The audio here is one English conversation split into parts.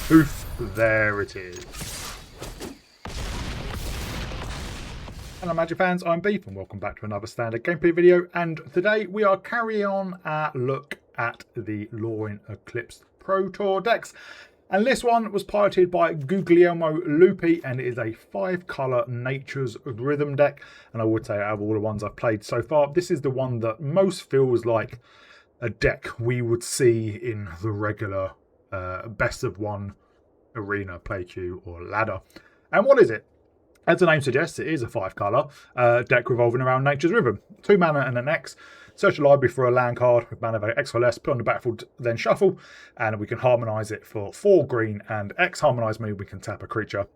Craterhoof, there it is. Hello Magic fans, I'm Beef and welcome back to another standard gameplay video, and today we are carrying on our look at the Lorwyn Eclipsed Pro Tour decks. And this one was piloted by Guglielmo Lupi, and it is a 5-colour Nature's Rhythm deck. And I would say out of all the ones I've played so far, this is the one that most feels like a deck we would see in the regular best of one arena, play queue or ladder. And what is it? As the name suggests, it is a 5-colour deck revolving around Nature's Rhythm. 2 mana and an X. Search the library for a land card with mana value X or less, put on the battlefield, then shuffle, and we can harmonise it for 4 green and X. Harmonise means we can tap a creature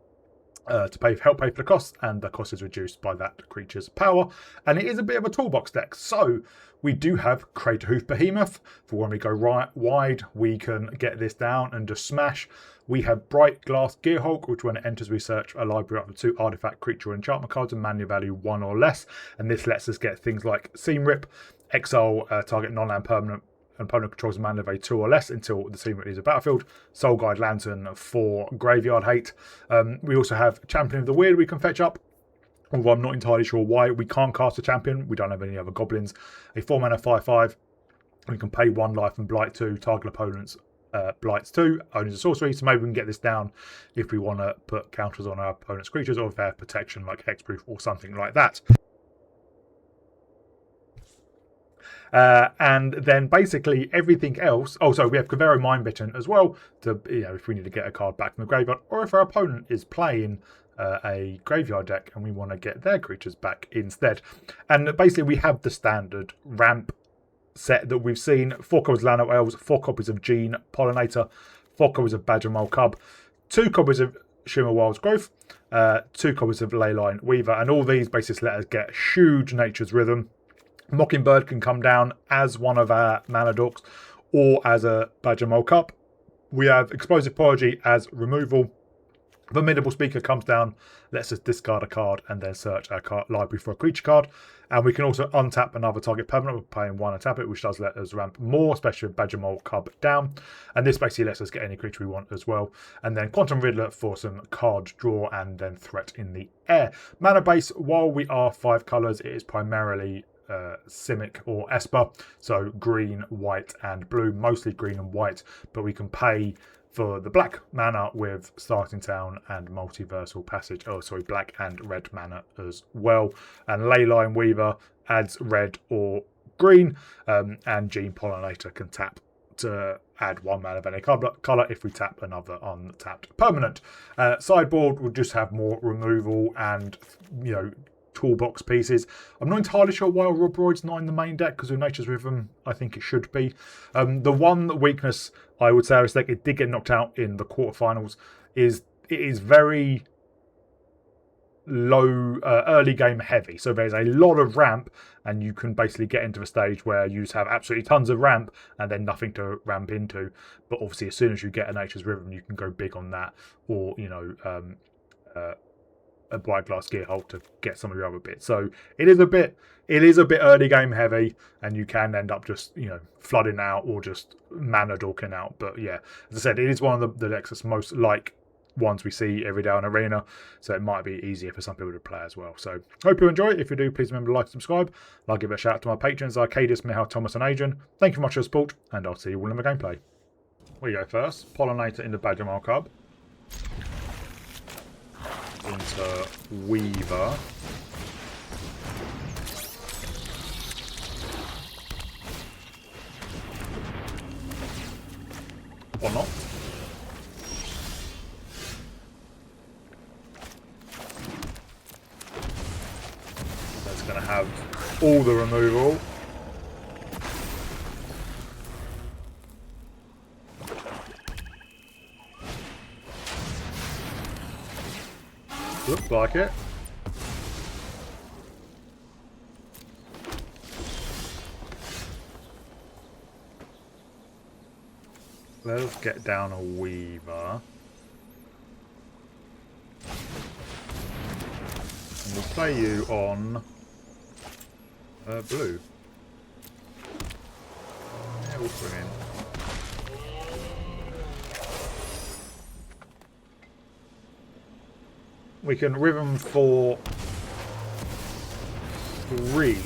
to help pay for the cost, and the cost is reduced by that creature's power. And it is a bit of a toolbox deck, so we do have Craterhoof Behemoth for when we go wide, we can get this down and just smash. We have Brightglass Gearhulk, which when it enters we search a library up to 2 artifact, creature, or enchantment cards and mana value 1 or less, and this lets us get things like Seam Rip, exile target non-land permanent opponent controls mana value 2 or less until the Seam Rip leaves the battlefield. Soul Guide Lantern for graveyard hate. We also have Champion of the Weird we can fetch up, although I'm not entirely sure why we can't cast a champion. We don't have any other goblins. A 4 mana 5/5. We can pay 1 life and blight 2, target opponents blights 2, owns a sorcery, so maybe we can get this down if we want to put counters on our opponent's creatures, or if they have protection like hexproof or something like that. And then basically everything else. Also, we have Kavaero Mind-Bitten as well, to, you know, if we need to get a card back from the graveyard, or if our opponent is playing a graveyard deck and we want to get their creatures back instead. And basically we have the standard ramp set that we've seen: 4 copies of Llanowar Elves, 4 copies of Gene Pollinator, 4 copies of Badgermole Cub, 2 copies of Shimmerwilds Growth, 2 copies of Leyline Weaver, and all these basically let us get huge Nature's Rhythm. Mockingbird can come down as one of our mana dorks or as a Badgermole Cub. We have Explosive Prodigy as removal. Formidable Speaker comes down, lets us discard a card and then search our library for a creature card. And we can also untap another target permanent with paying 1 and tap it, which does let us ramp more, especially with Badgermole Cub down. And this basically lets us get any creature we want as well. And then Quantum Riddler for some card draw and then threat in the air. Mana base, while we are 5 colours, it is primarily Simic or Esper, so green, white and blue, mostly green and white, but we can pay for the black mana with Starting Town and Multiversal Passage. Oh, sorry, black and red mana as well. And Leyline Weaver adds red or green, and Gene Pollinator can tap to add 1 mana of any colour if we tap another untapped permanent. Sideboard will just have more removal and, you know, toolbox pieces. I'm not entirely sure why Robroid's not in the main deck, because of Nature's Rhythm I think it should be. The one weakness I would say is that it did get knocked out in the quarterfinals, is it is very low early game heavy, so there's a lot of ramp and you can basically get into the stage where you just have absolutely tons of ramp and then nothing to ramp into. But obviously as soon as you get a Nature's Rhythm you can go big on that, or, you know, a Brightglass Gearhulk to get some of your other bits. So it is a bit early game heavy, and you can end up just, you know, flooding out or just mana dorking out. But yeah, as I said, it is one of the decks that's most like ones we see every day on Arena, so it might be easier for some people to play as well. So hope you enjoy it. If you do, please remember to like and subscribe. I'll give a shout out to my patrons, Arcadius, Mihal, Thomas and Adrian. Thank you very much for your support, and I'll see you all in the gameplay. We go first. Pollinator into Badgermole Cub. Into Weaver. Or not. That's going to have all the removal. Looks like it. Let's get down a Weaver. And we'll play you on blue. Yeah, we'll bring in. We can Rhythm for 3.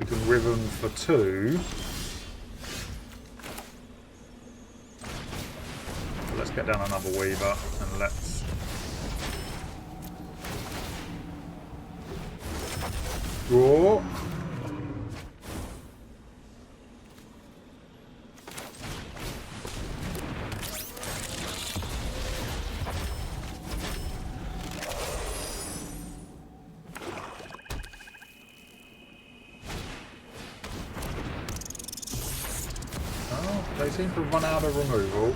We can Rhythm for 2. Let's get down another Weaver and let's draw. Oh, they seem to run out of removal.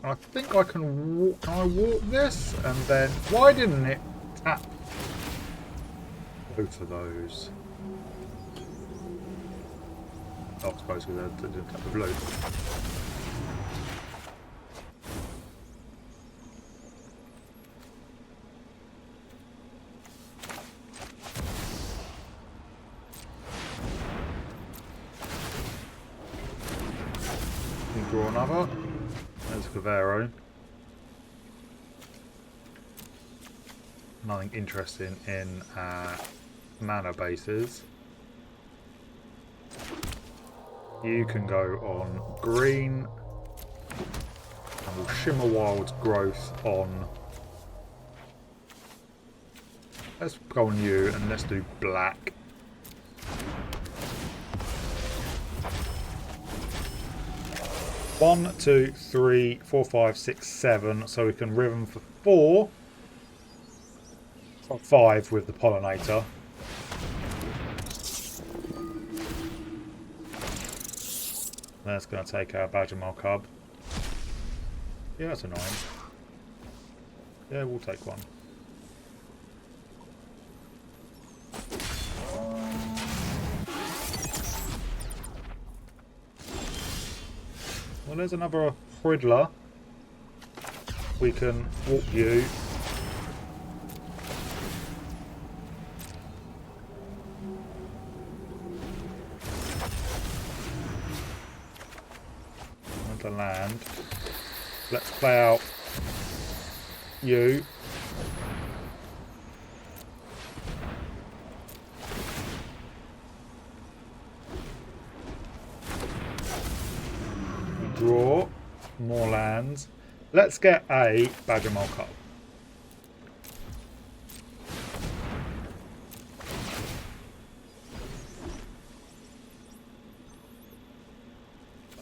I think I can walk. Can I walk this? And then why didn't it tap both of those? Oh, I suppose because they didn't tap the blue. Can draw another. There's Kavaero. Nothing interesting in mana bases. You can go on green. And we'll Shimmerwilds Growth on. Let's go on you and let's do black. One, 2, 3, 4, 5, 6, 7. So we can Rhythm for 4. 5 with the Pollinator. That's going to take our Badgermole Cub. Yeah, that's annoying. Yeah, we'll take one. Well, there's another Riddler. We can walk you. To land. Let's play out you. Draw more lands. Let's get a Badgermole Cub.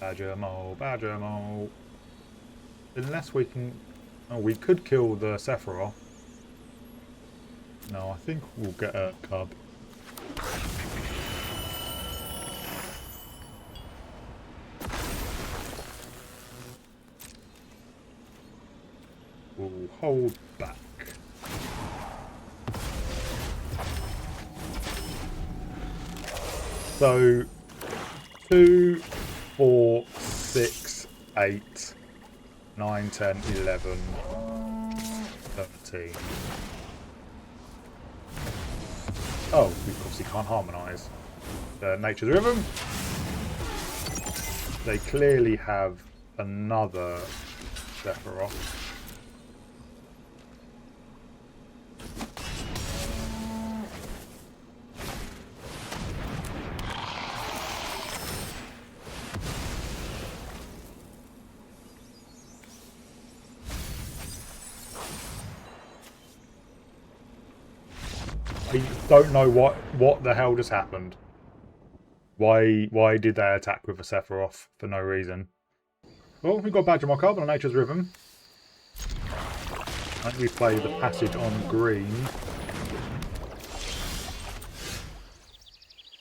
Badgermole. Unless we can... Oh, we could kill the Sephiroth. No, I think we'll get a Cub. We'll hold back. So, 2, 4, 6, 8, 9, 10, 11, 13. Oh, we obviously can't harmonise. Nature's Rhythm. They clearly have another Sephiroth. I don't know what the hell just happened. Why did they attack with a Sephiroth for no reason? Well, we've got Badgermole Cub on Nature's Rhythm. I think we play the passage on green.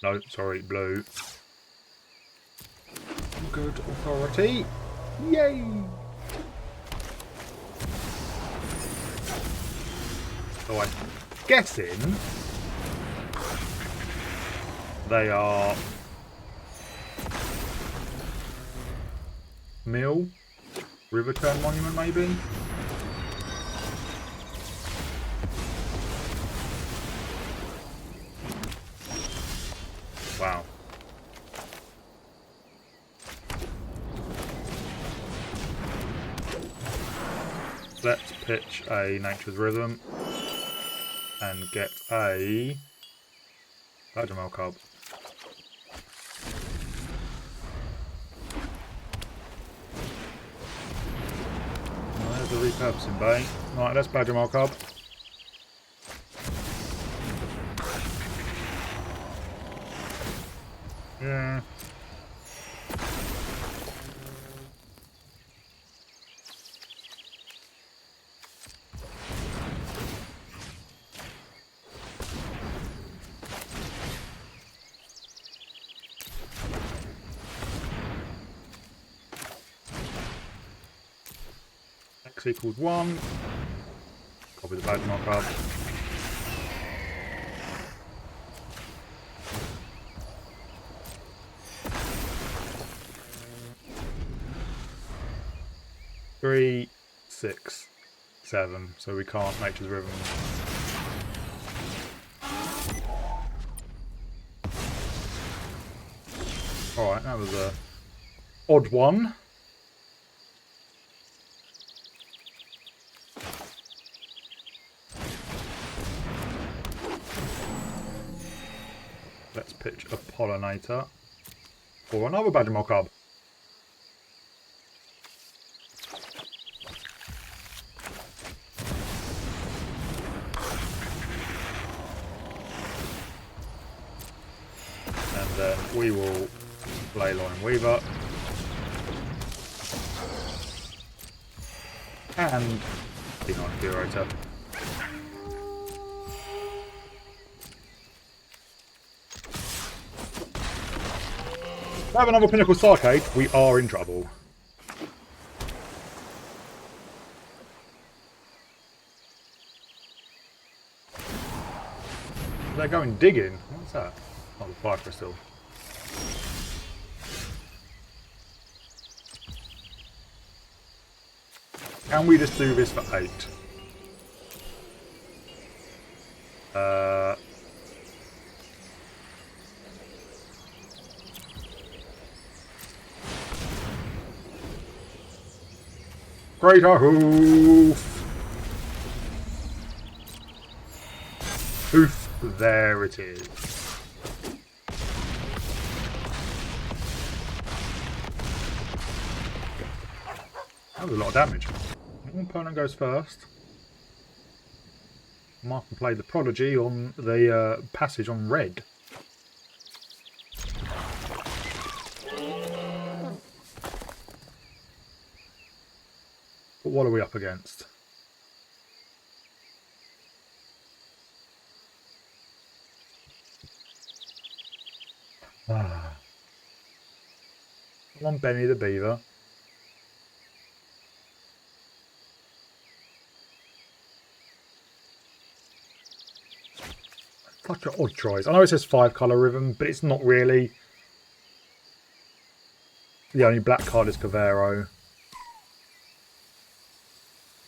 No, sorry, blue. Good authority. Yay! So I'm guessing they are Mill. River Turn Monument, maybe? Wow. Let's pitch a Nature's Rhythm and get a Badgermole Cub. Oh, there's the repurposing bay. Right, let's Badgermole Cub. Yeah. X equals 1. Copy the Badgermole Cub. Three, 6, 7. So we can't Nature's Rhythm. Alright, that was a odd one. Let's pitch a Pollinator or another Badgermole Cub. And then we will Leyline Weaver. And Keen-Eyed Curator. If we have another Pinnacle Sarcade, we are in trouble. They're going digging. What's that? Oh, the fire crystal. Can we just do this for 8? Craterhoof! Hoof, there it is. That was a lot of damage. One opponent goes first. Mark can play the Prodigy on the passage on red. But what are we up against? One Benny the Beaver. Such an odd choice. I know it says 5-colour rhythm, but it's not really. The only black card is Kavaero.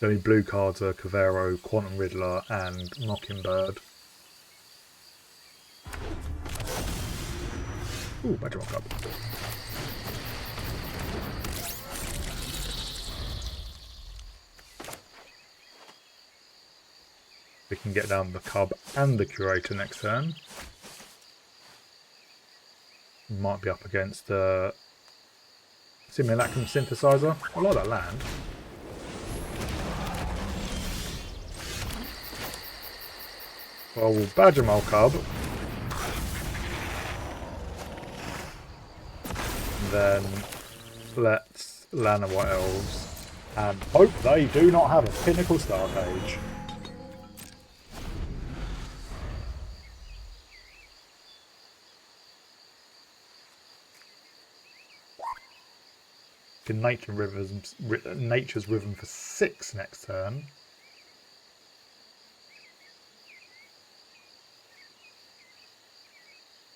The only blue cards are Kavaero, Quantum Riddler, and Mockingbird. Ooh, Badgermole Cub. We can get down the Cub and the Curator next turn. Might be up against Simulacrum Synthesizer. I like that land. Well, we'll Badgermole Cub. Then let's Llanowar Elves and hope they do not have a Pinnacle Starcade. Nature's Rhythm for 6 next turn.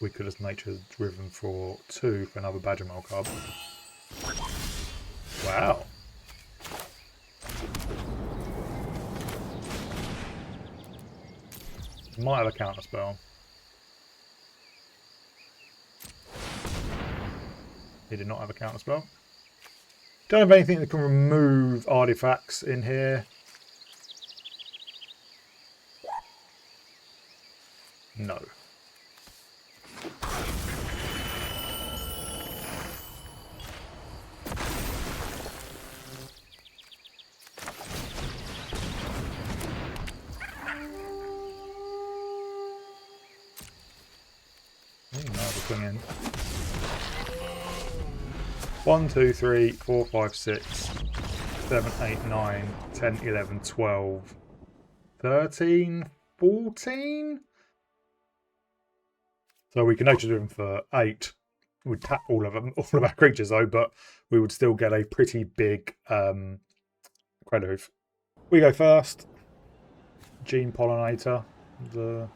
We could have Nature's Rhythm for 2 for another Badgermole Cub. Wow. Might have a counter spell. He did not have a counter spell. Don't have anything that can remove artifacts in here. No. Swing in. 1, 2, 3, 4, 5, 6, 7, 8, 9, 10, 11, 12, 13, 14. So we can nature them for 8. We'd tap all of them, all of our creatures though, but we would still get a pretty big Craterhoof. We go first. Gene Pollinator. Gene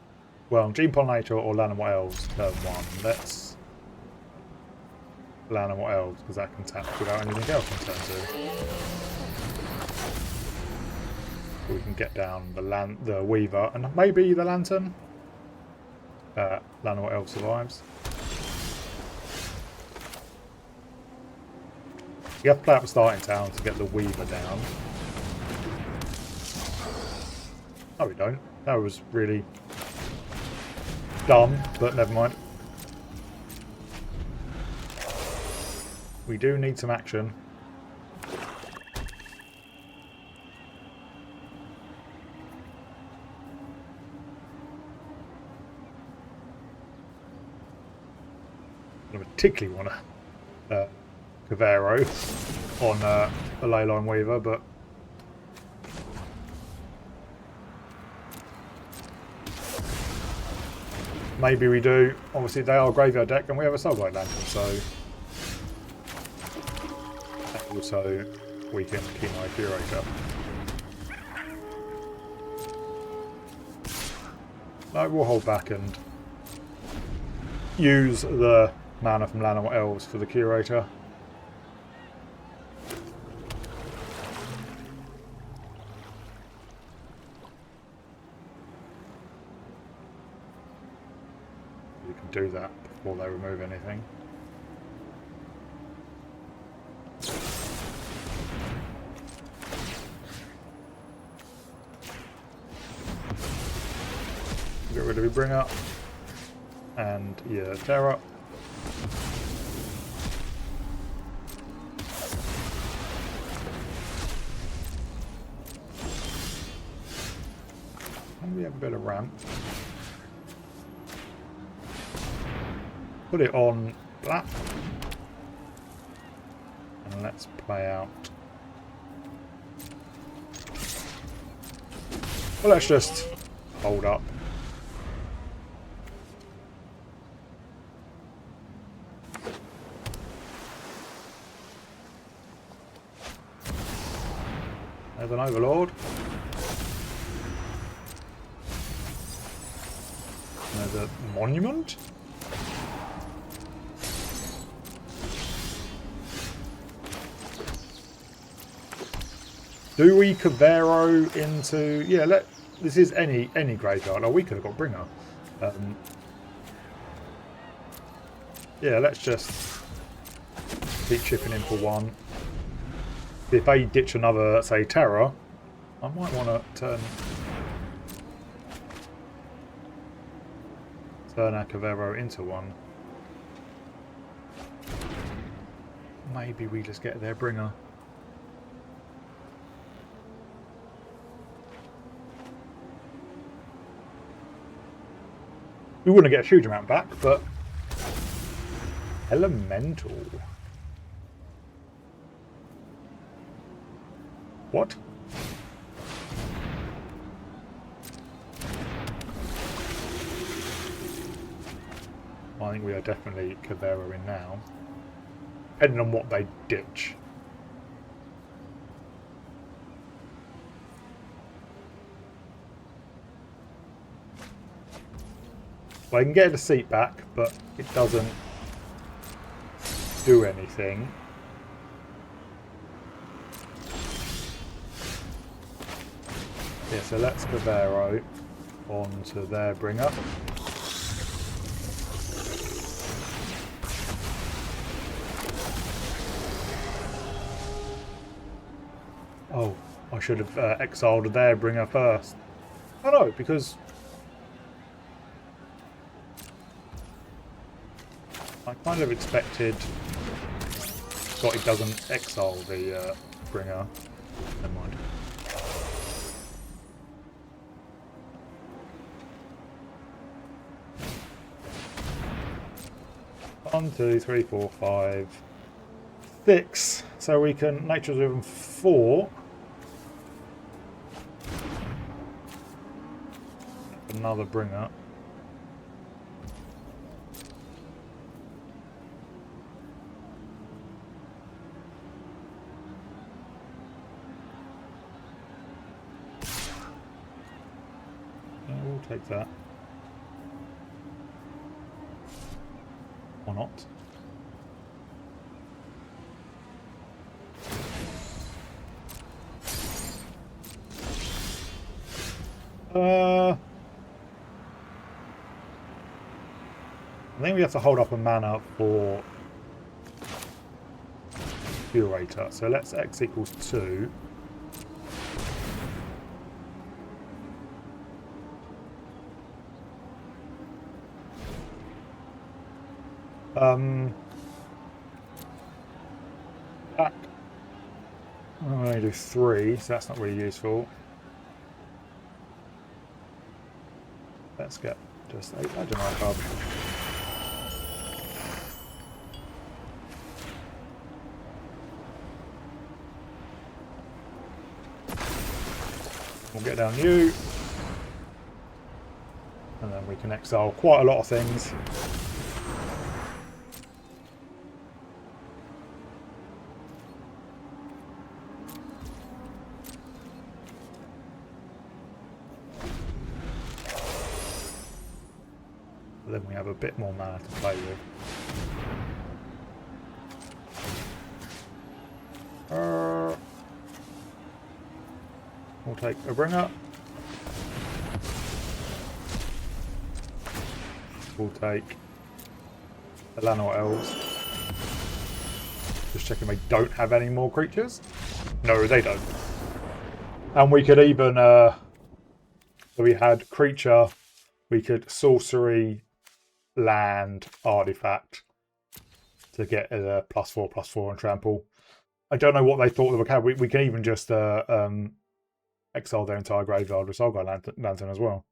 Pollinator or Llanowar Elves, turn 1. Let's Llanowar Elves, because that can tap without anything else on turn 2. We can get down the Weaver and maybe the Lantern. Llanowar Elf survives. You have to play up the starting town to get the Weaver down. No, we don't. That was really dumb, but never mind. We do need some action. I particularly want to Kavaero on a Leyline Weaver, but maybe we do. Obviously, they are a graveyard deck, and we have a Soulblight Lantern, so that also weaken Keen-Eyed Curator. No, we'll hold back and use the mana from Llanowar Elves for the Curator. You can do that before they remove anything. Get rid of your bringer. And your terror. And we have a bit of ramp. Put it on black. And let's play out. Well, let's just hold up. There's an Overlord. There's a Monument. Do we Kavaero into... Yeah, this is any graveyard. Oh, we could have got Bringer. Yeah, let's just keep chipping in for 1. If they ditch another, say, Terror, I might want to turn our Kavaero into 1. Maybe we just get their Bringer. We wouldn't get a huge amount back, but Elemental. What? I think we are definitely Kavaero in now. Depending on what they ditch. Well, I can get the seat back, but it doesn't do anything. Yeah, so let's Kavaero onto their bringer. Oh, I should have exiled their bringer first. Oh no, because I kind of expected Scotty doesn't exile the bringer. Never mind. One, two, three, four, five, six. So we can Nature's Rhythm 4. Another bringer. Yeah, we'll take that. Or not. I think we have to hold up a mana for Curator. So let's X equals 2. Back. I'm going to do 3, so that's not really useful. Let's get just a Badgermole Cub. We'll get down you. And then we can exile quite a lot of things. Then we have a bit more mana to play with. We'll take a bringer. We'll take the Llanowar Elves. Just checking they don't have any more creatures. No, they don't. And we could even, so we had creature, we could sorcery, land, artifact to get a +4/+4 and trample. I don't know what they thought they would have. We can even just exile their entire graveyard with Soulguide Lantern as well.